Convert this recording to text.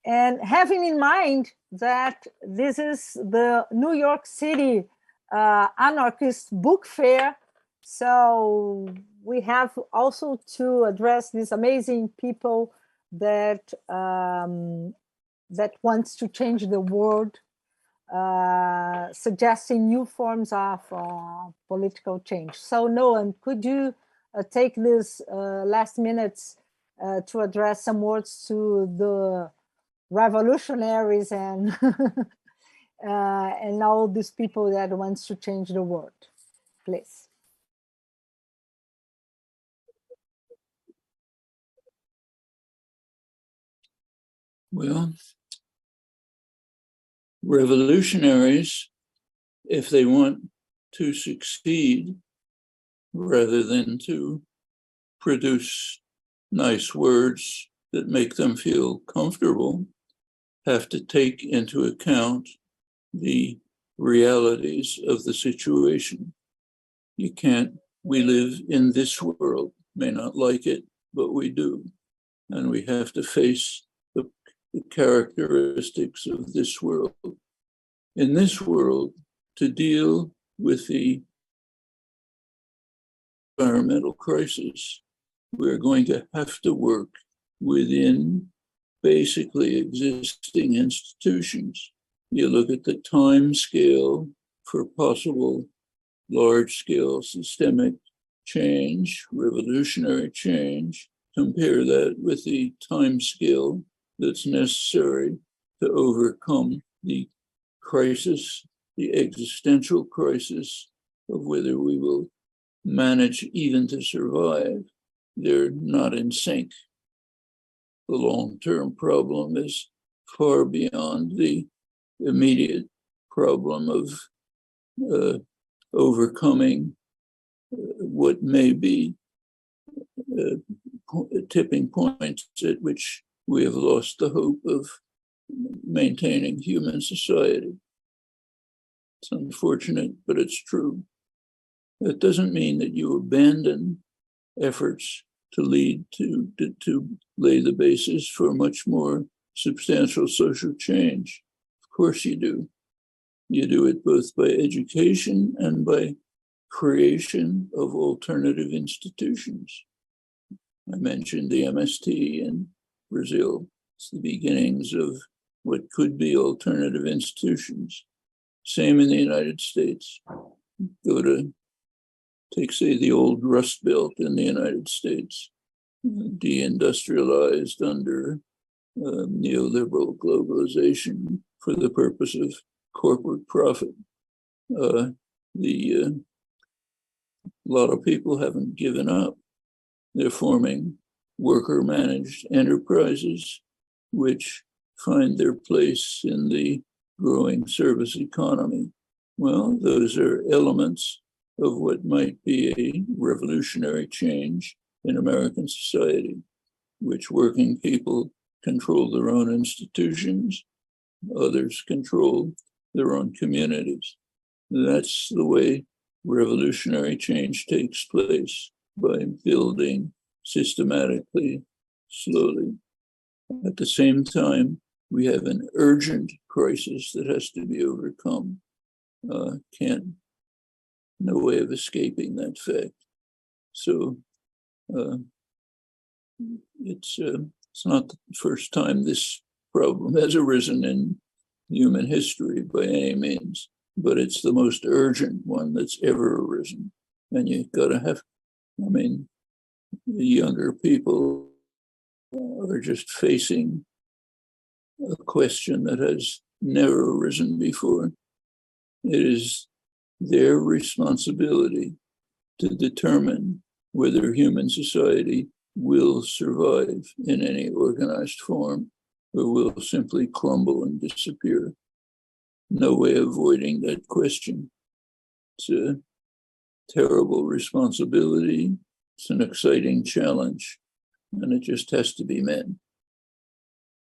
And having in mind that this is the New York City Anarchist Book Fair, so we have also to address these amazing people that that wants to change the world, suggesting new forms of political change. So Noam, could you take this last minutes to address some words to the revolutionaries and and all these people that wants to change the world, please? Well, revolutionaries, if they want to succeed, rather than to produce nice words that make them feel comfortable, have to take into account the realities of the situation. You can't, we live in this world, may not like it, but we do. And we have to face the characteristics of this world. In this world, to deal with the environmental crisis, we're going to have to work within basically existing institutions. You look at the time scale for possible large-scale systemic change, revolutionary change, compare that with the time scale that's necessary to overcome the crisis, the existential crisis of whether we will manage even to survive. They're not in sync. The long-term problem is far beyond the immediate problem of overcoming what may be tipping points at which we have lost the hope of maintaining human society. It's unfortunate, but it's true. That doesn't mean that you abandon efforts to lead to lay the basis for much more substantial social change. Of course you do. You do it both by education and by creation of alternative institutions. I mentioned the MST in Brazil. It's the beginnings of what could be alternative institutions. Same in the United States. Go to, take, say, the old Rust Belt in the United States, deindustrialized under neoliberal globalization for the purpose of corporate profit. A lot of people haven't given up. They're forming worker-managed enterprises, which find their place in the growing service economy. Well, those are elements of what might be a revolutionary change in American society, which working people control their own institutions, others control their own communities. That's the way revolutionary change takes place, by building systematically, slowly. At the same time, we have an urgent crisis that has to be overcome. No way of escaping that fact. So it's not the first time this problem has arisen in human history by any means, but it's the most urgent one that's ever arisen. And you've got to have, I mean, the younger people are just facing a question that has never arisen before. It is their responsibility to determine whether human society will survive in any organized form or will simply crumble and disappear. No way of avoiding that question. It's a terrible responsibility. It's an exciting challenge, and it just has to be met.